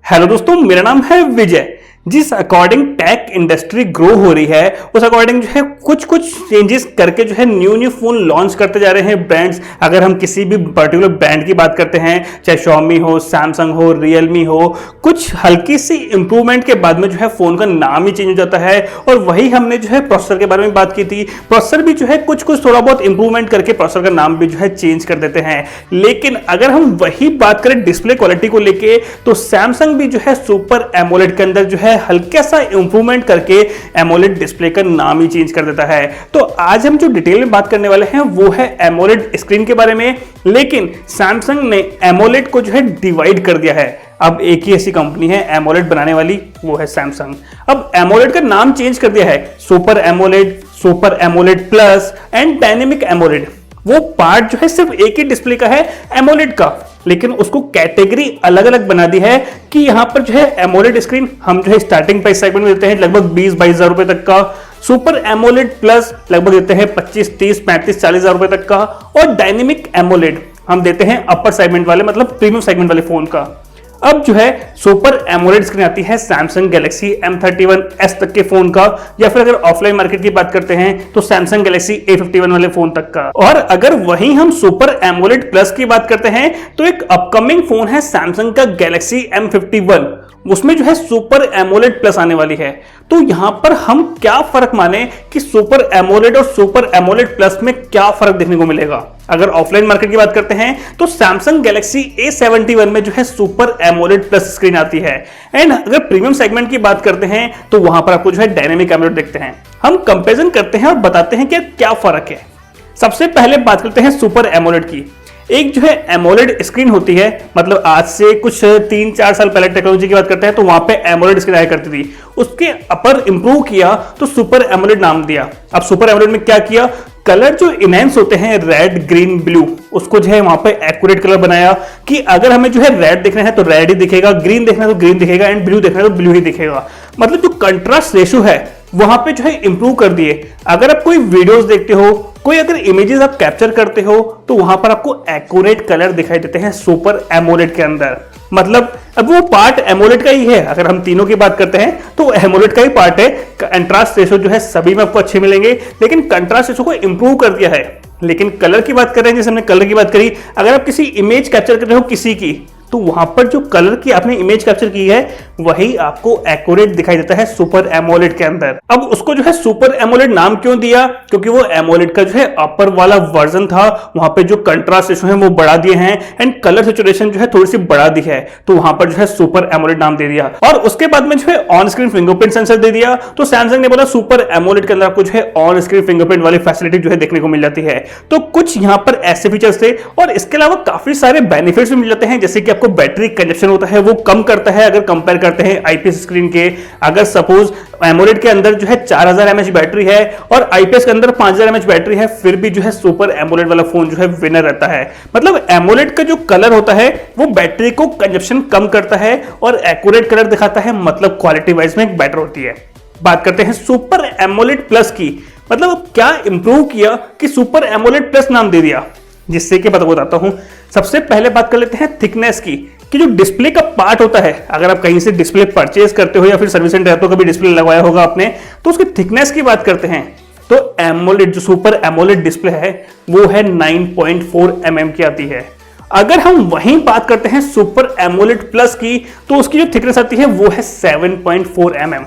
Hello दोस्तों, मेरा नाम है विजय। जिस अकॉर्डिंग टेक इंडस्ट्री ग्रो हो रही है उस अकॉर्डिंग जो है कुछ चेंजेस करके जो है न्यू फोन लॉन्च करते जा रहे हैं ब्रांड्स। अगर हम किसी भी पर्टिकुलर ब्रांड की बात करते हैं, चाहे Xiaomi हो, सैमसंग हो, रियलमी हो, कुछ हल्की सी इंप्रूवमेंट के बाद में जो है फोन का नाम ही चेंज हो जाता है। और वही हमने जो है प्रोसेसर के बारे में बात की थी, प्रोसेसर भी जो है कुछ थोड़ा बहुत इंप्रूवमेंट करके प्रोसेसर का नाम भी जो है चेंज कर देते हैं। लेकिन अगर हम वही बात करें डिस्प्ले क्वालिटी को लेके, तो सैमसंग भी जो है सुपर एमोलेड के अंदर जो है हल्का सा इंप्रूवमेंट करके एमोलेड डिस्प्ले का नाम ही चेंज कर देता है। तो आज हम जो डिटेल में बात करने वाले हैं वो है एमोलेड स्क्रीन के बारे में। लेकिन सैमसंग ने एमोलेड को जो है डिवाइड कर दिया है। अब एक ही ऐसी कंपनी है एमोलेड बनाने वाली, वो है सैमसंग। अब एमोलेड का नाम चेंज कर दिया है, super AMOLED plus and dynamic AMOLED. वो पार्ट जो है सिर्फ एक ही डिस्प्ले का है एमोलेड का, लेकिन उसको कैटेगरी अलग अलग बना दी है कि यहां पर जो है एमोलेड स्क्रीन हम जो है स्टार्टिंग प्राइस सेगमेंट में देते हैं लगभग 20-22 हजार रुपए तक का, सुपर एमोलेड प्लस लगभग देते हैं 25, 30, 35, 40 हजार रुपए तक का, और डायनेमिक एमोलेड हम देते हैं अपर सेगमेंट वाले मतलब प्रीमियम सेगमेंट वाले फोन का। अब जो है सुपर एमोलेड स्क्रीन आती है सैमसंग गैलेक्सी M31s तक के फोन का, या फिर अगर ऑफलाइन मार्केट की बात करते हैं तो सैमसंग गैलेक्सी A51 वाले फोन तक का। और अगर वहीं हम सुपर एमोलेड प्लस की बात करते हैं तो एक अपकमिंग फोन है सैमसंग का गैलेक्सी M51, उसमें जो है सुपर एमोलेड प्लस आने वाली है। तो यहां पर हम क्या फर्क माने कि सुपर एमोलेड और सुपर एमोलेड प्लस में क्या फर्क देखने को मिलेगा। अगर ऑफलाइन मार्केट की बात करते हैं तो सैमसंग गैलेक्सी A71 में जो है सुपर एमोलेड प्लस स्क्रीन आती है। एंड अगर प्रीमियम सेगमेंट की बात करते हैं तो वहां पर आपको जो है डायनेमिक एमोलेड देखते हैं। हम कंपैरिजन करते हैं और बताते हैं कि क्या फर्क है। सबसे पहले बात करते हैं सुपर एमोलेड की। एक जो है एमोलेड स्क्रीन होती है, मतलब आज से कुछ 3-4 साल पहले टेक्नोलॉजी की बात करते हैं तो वहां पे एमोलेड स्क्रीन आया करती थी, उसके अपर इंप्रूव किया तो सुपर एमोलेड नाम दिया। अब सुपर एमोलेड में क्या किया, कलर जो इनहेंस होते हैं रेड, ग्रीन, ब्लू, उसको जो है वहां पे एक्यूरेट कलर बनाया कि अगर हमें जो है रेड देखना है तो रेड ही दिखेगा, ग्रीन देखना है तो ग्रीन दिखेगा, एंड ब्लू देखना है तो ब्लू ही दिखेगा। मतलब जो कंट्रास्ट रेशो है वहां पे जो है इंप्रूव कर दिए। अगर आप कोई वीडियोस देखते हो, कोई अगर इमेजेस आप कैप्चर करते हो तो वहां पर आपको एक्यूरेट कलर दिखाई देते हैं सुपर एमोलेड के अंदर। मतलब अब वो पार्ट एमोलेड का ही है। अगर हम तीनों की बात करते हैं तो एमोलेड का ही पार्ट है। कंट्रास्ट रेशो जो है सभी में आपको अच्छे मिलेंगे, लेकिन कंट्रास्ट रेशो को इंप्रूव कर दिया है। लेकिन कलर की बात कर रहे हैं, जैसे हमने कलर की बात करी, अगर आप किसी इमेज कैप्चर कर रहे हो किसी की, तो वहां पर जो कलर की आपने इमेज कैप्चर की है वही आपको एक्यूरेट दिखाई देता है सुपर एमोलेड के अंदर। अब उसको जो है सुपर एमोलेड नाम क्यों दिया, क्योंकि वो एमोलेड का जो है अपर वाला वर्जन था, वहां पे जो कंट्रास्ट रेशो है वो बढ़ा दिए हैं एंड कलर सैचुरेशन जो है थोड़ी सी बढ़ा दी है, तो वहां पर जो है सुपर एमोलेड नाम दे दिया। और उसके बाद में जो है ऑन स्क्रीन फिंगरप्रिंट सेंसर दे दिया, तो सैमसंग ने बोला सुपर एमोलेड के अंदर आपको जो है ऑन स्क्रीन फिंगरप्रिंट वाली फैसिलिटी जो है देखने को मिल जाती है। तो कुछ यहां पर ऐसे फीचर्स थे, और इसके अलावा काफी सारे बेनिफिट्स भी मिल जाते हैं, जैसे कि आपको बैटरी कंजप्शन होता है वो कम करता है अगर कंपेयर करते हैं आईपीएस स्क्रीन के। अगर सपोज एमोलेड के अंदर जो है 4000 mAh बैटरी है और आईपीएस के अंदर 5000 mAh बैटरी है, फिर भी जो है सुपर एमोलेड वाला फोन जो है विनर रहता है। मतलब एमोलेड का जो कलर होता है वो बैटरी को कंजप्शन कम करता है और एक्यूरेट कलर दिखाता है, मतलब क्वालिटी वाइज में बेटर होती है। बात करते हैं सुपर एमोलेड प्लस की। मतलब क्या इंप्रूव किया कि सुपर एमोलेड प्लस नाम दे दिया, जिससे कि पता बताता हूं। सबसे पहले बात कर लेते हैं थिकनेस की, कि जो डिस्प्ले का पार्ट होता है, अगर आप कहीं से डिस्प्ले परचेज करते हो या फिर सर्विस सेंटर तो कभी डिस्प्ले लगवाया होगा आपने, तो उसकी थिकनेस की बात करते हैं तो एमोलेड जो सुपर एमोलेड डिस्प्ले है वो है 9.4 mm की आती है। अगर हम वहीं बात करते हैं सुपर एमोलेड प्लस की, तो उसकी जो थिकनेस आती है वो है 7.4 mm।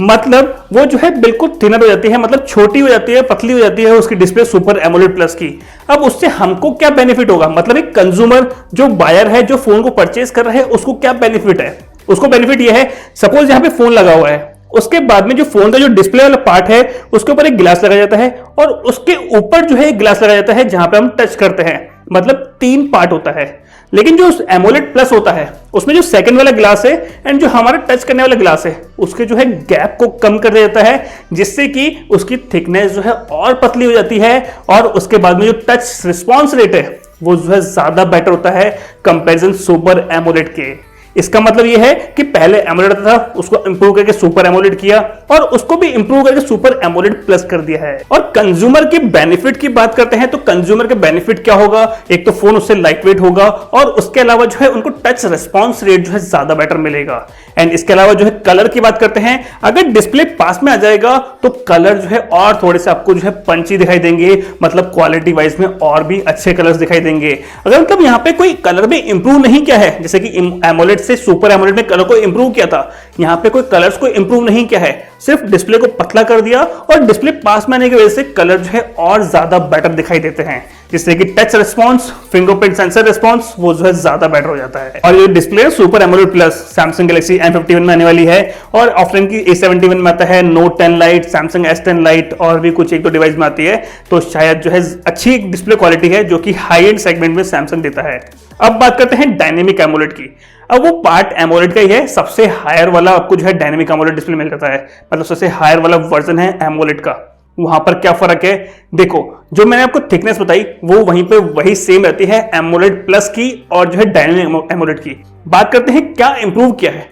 मतलब वो जो है बिल्कुल थिनर हो जाती है, मतलब छोटी हो जाती है, पतली हो जाती है उसकी डिस्प्ले सुपर एमोलेड प्लस की। अब उससे हमको क्या बेनिफिट होगा, मतलब एक कंज्यूमर जो बायर है जो फोन को परचेज कर रहा है उसको क्या बेनिफिट है। उसको बेनिफिट ये है, सपोज यहाँ पे फोन लगा हुआ है, उसके बाद में जो फोन का जो डिस्प्ले वाला पार्ट है उसके ऊपर एक गिलास लगाया जाता है और उसके ऊपर जो है एक गिलास लगाया जाता है जहां पे हम टच करते हैं। मतलब 3 पार्ट होता है। लेकिन जो एमोलेड प्लस होता है उसमें जो सेकंड वाला ग्लास है एंड जो हमारा टच करने वाला ग्लास है उसके जो है गैप को कम कर दिया जाता है, जिससे कि उसकी थिकनेस जो है और पतली हो जाती है और उसके बाद में जो टच रिस्पॉन्स रेट है वो जो है ज्यादा बेटर होता है कंपैरिजन सुपर एमोलेड के। इसका मतलब यह है कि पहले एमोलेड था, उसको इंप्रूव करके सुपर एमोलेड किया और उसको भी इंप्रूव करके सुपर एमोलेड प्लस कर दिया है। और कंज्यूमर के बेनिफिट की बात करते हैं तो कंज्यूमर के बेनिफिट क्या होगा, एक तो फोन उससे लाइट वेट होगा और उसके अलावा जो है उनको टच रिस्पॉन्स रेट जो है ज्यादा बेटर मिलेगा। एंड इसके अलावा जो है कलर की बात करते हैं, अगर डिस्प्ले पास में आ जाएगा तो कलर जो है और थोड़े से आपको जो है पंची दिखाई देंगे, मतलब क्वालिटी वाइज में और भी अच्छे कलर्स दिखाई देंगे। अगर मतलब यहाँ पे कोई कलर में इंप्रूव नहीं किया है, जैसे कि एमोलेड से सुपर एमोलेड में कलर को इंप्रूव किया था, यहाँ पे कोई कलर्स को इंप्रूव नहीं किया है, सिर्फ डिस्प्ले को पतला कर दिया और डिस्प्ले पास में आने की वजह से कलर जो है और ज्यादा बेटर दिखाई देते हैं, जिससे कि touch response, fingerprint sensor response वो जो है ज्यादा बेटर हो जाता है। और ये display super AMOLED plus Samsung Galaxy M51 में आने वाली है और ऑफलाइन की A71 में आता है, Note 10 Lite, Samsung S10 Lite और भी कुछ एक दो डिवाइस में आती है। तो शायद जो है अच्छी डिस्प्ले क्वालिटी है जो कि हाई एंड सेगमेंट में सैमसंग देता है। अब बात करते हैं डायनेमिक एमोलेड की। अब वो पार्ट एमोलेड का ही है, सबसे हायर वाला आपको जो है डायनेमिक एमोलेड डिस्प्ले मिल जाता है, मतलब सबसे हायर वाला वर्जन है एमोलेड का। वहां पर क्या फर्क है, देखो जो मैंने आपको थिकनेस बताई वो वहीं पे वही सेम रहती है एमोलेड प्लस की और जो है डायनेमिक एमोलेड की। बात करते हैं क्या इंप्रूव किया है,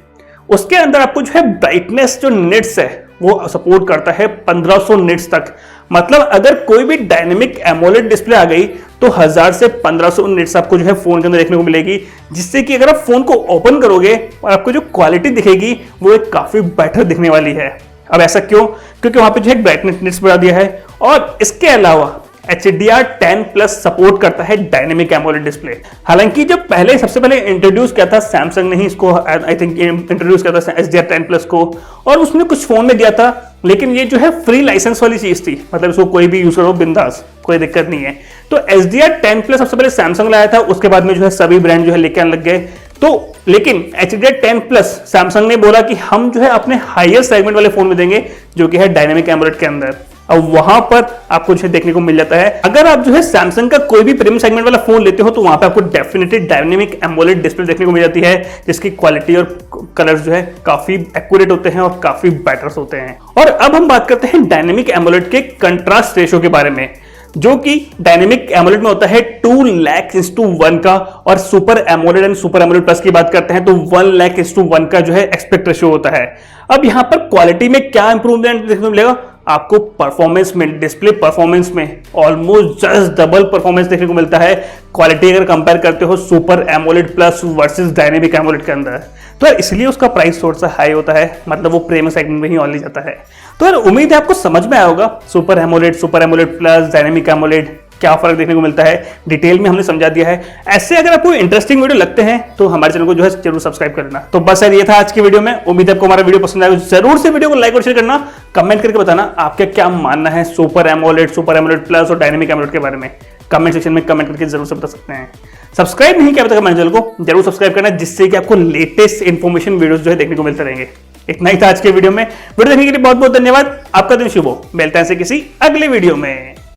उसके अंदर आपको जो है ब्राइटनेस जो निट्स है वो सपोर्ट करता है 1500 निट्स तक। मतलब अगर कोई भी डायनेमिक एमोलेड डिस्प्ले आ गई तो 1000 से 1500 निट्स आपको जो है फोन के अंदर देखने को मिलेगी, जिससे कि अगर आप फोन को ओपन करोगे और आपको जो क्वालिटी दिखेगी वो एक काफी बेटर दिखने वाली है। अब ऐसा क्यों, क्योंकि वहां पे जो है ब्राइटनेस निट्स बढ़ा दिया है और इसके अलावा HDR10+ सपोर्ट करता है डायनेमिक एमोलेड डिस्प्ले। हालांकि जब सबसे पहले इंट्रोड्यूस किया था सैमसंग ने ही इसको, आई थिंक इंट्रोड्यूस किया था HDR10+ को, और उसने कुछ फोन में दिया था, लेकिन ये जो है फ्री लाइसेंस वाली चीज थी, मतलब इसको कोई भी यूज करो बिंदास, कोई दिक्कत नहीं है। तो HDR10+ सबसे पहले सैमसंग लाया था, उसके बाद में जो है सभी ब्रांड जो है लेके आने लग गए। तो लेकिन HDR10+ सैमसंग ने बोला कि हम जो है अपने हाईयर सेगमेंट वाले फोन में देंगे, जो कि है डायनेमिक एमोलेड के अंदर। अब वहां पर आपको जो है देखने को मिल जाता है, अगर आप जो है सैमसंग का कोई भी प्रीमियम सेगमेंट वाला फोन लेते हो तो वहां पे आपको डेफिनेटली डायनेमिक एमोलेड डिस्प्ले देखने को मिल जाती है, जिसकी क्वालिटी और कलर्स जो है काफी एक्यूरेट होते हैं और काफी बेटर होते हैं। और अब हम बात करते हैं डायनेमिक एमोलेड के कंट्रास्ट रेशो के बारे में, जो कि डायनेमिक एमोलेड में होता है 2,00,000:1 का, और super AMOLED and super AMOLED plus की बात करते हैं तो 1,00,000:1 का जो है एक्सपेक्ट रेशियो होता है। अब यहां पर क्वालिटी में क्या इंप्रूवमेंट देखने को मिलेगा, आपको परफॉर्मेंस में, डिस्प्ले परफॉर्मेंस में ऑलमोस्ट जस्ट डबल परफॉर्मेंस देखने को मिलता है, क्वालिटी अगर कंपेयर करते हो super AMOLED plus versus dynamic AMOLED के अंदर। तो यार इसलिए उसका प्राइस थोड़ा सा हाई होता है, मतलब वो प्रीमियम सेगमेंट में ही ऑनली जाता है। तो यार उम्मीद है आपको समझ में आया होगा super AMOLED plus dynamic AMOLED क्या फर्क देखने को मिलता है, डिटेल में हमने समझा दिया है। ऐसे अगर आपको इंटरेस्टिंग वीडियो लगते हैं तो हमारे चैनल को जो है जरूर सब्सक्राइब करना। तो बस यार ये था आज की वीडियो में, उम्मीद है आपको हमारा वीडियो पसंद आया, जरूर से वीडियो को लाइक और शेयर करना, कमेंट करके बताना आपका क्या मानना है सुपर एमोलेड प्लस और डायनेमिक एमोलेड के बारे में। कमेंट सेक्शन में कमेंट करके जरूर से बता सकते हैं। सब्सक्राइब नहीं किया अब तक हमारे चैनल को, जरूर सब्सक्राइब करना, जिससे कि आपको लेटेस्ट इन्फॉर्मेशन वीडियोस जो है देखने को मिलते रहेंगे। इतना ही था आज के वीडियो में, वीडियो देखने के लिए बहुत बहुत धन्यवाद। आपका दिन शुभ हो, मिलते हैं किसी अगले वीडियो में।